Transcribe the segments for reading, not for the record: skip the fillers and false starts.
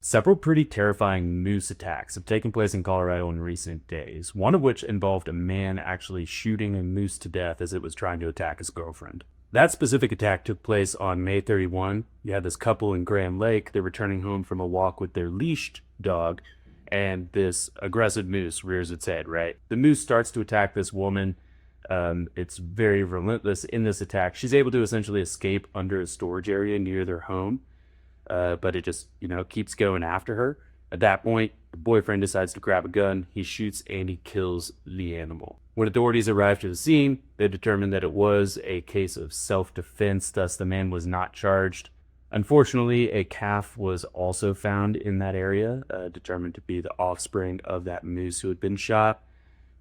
Several pretty terrifying moose attacks have taken place in Colorado in recent days, one of which involved a man actually shooting a moose to death as it was trying to attack his girlfriend. That specific attack took place on May 31. You had this couple in Grand Lake. They're returning home from a walk with their leashed dog, and this aggressive moose rears its head, right? The moose starts to attack this woman. It's very relentless in this attack. She's able to essentially escape under a storage area near their home, but it just, keeps going after her. At that point, the boyfriend decides to grab a gun. He shoots and he kills the animal. When authorities arrive to the scene, they determine that it was a case of self-defense, thus the man was not charged. Unfortunately, a calf was also found in that area, determined to be the offspring of that moose who had been shot.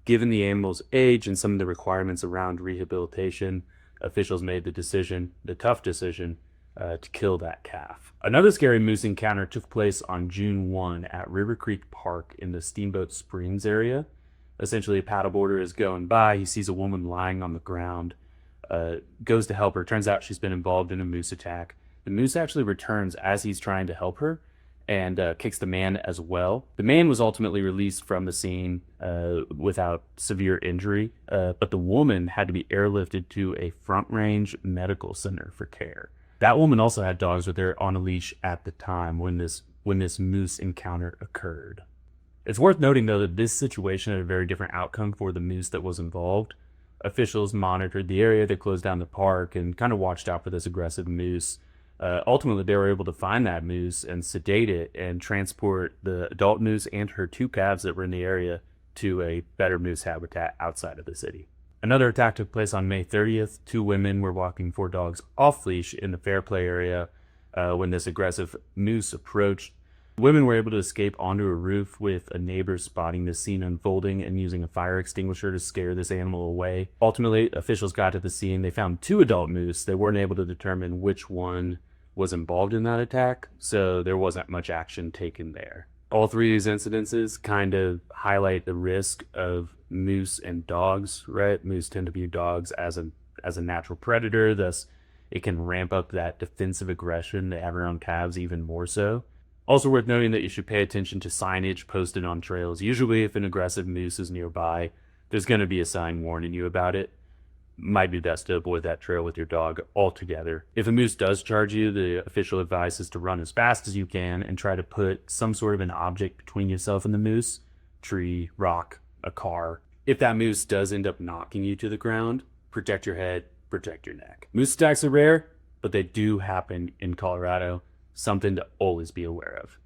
Given the animal's age and some of the requirements around rehabilitation, officials made the tough decision, to kill that calf. Another scary moose encounter took place on June 1 at River Creek Park in the Steamboat Springs area. Essentially, a paddleboarder is going by. He sees a woman lying on the ground, goes to help her. Turns out she's been involved in a moose attack. The moose actually returns as he's trying to help her and kicks the man as well. The man was ultimately released from the scene without severe injury, but the woman had to be airlifted to a Front Range Medical Center for care. That woman also had dogs with her on a leash at the time when this moose encounter occurred. It's worth noting, though, that this situation had a very different outcome for the moose that was involved. Officials monitored the area, they closed down the park, and kind of watched out for this aggressive moose. Ultimately, they were able to find that moose and sedate it and transport the adult moose and her two calves that were in the area to a better moose habitat outside of the city. Another attack took place on May 30th. Two women were walking four dogs off leash in the Fairplay area when this aggressive moose approached. Women were able to escape onto a roof with a neighbor spotting the scene unfolding and using a fire extinguisher to scare this animal away. Ultimately, officials got to the scene. They found two adult moose. They weren't able to determine which one was involved in that attack, so there wasn't much action taken there. All three of these incidences kind of highlight the risk of moose and dogs, right? Moose tend to view dogs as a natural predator, thus it can ramp up that defensive aggression to have around calves even more so. Also worth noting that you should pay attention to signage posted on trails. Usually if an aggressive moose is nearby, there's going to be a sign warning you about it. Might be best to avoid that trail with your dog altogether. If a moose does charge you, the official advice is to run as fast as you can and try to put some sort of an object between yourself and the moose. Tree, rock, a car. If that moose does end up knocking you to the ground, protect your head, protect your neck. Moose attacks are rare, but they do happen in Colorado. Something to always be aware of.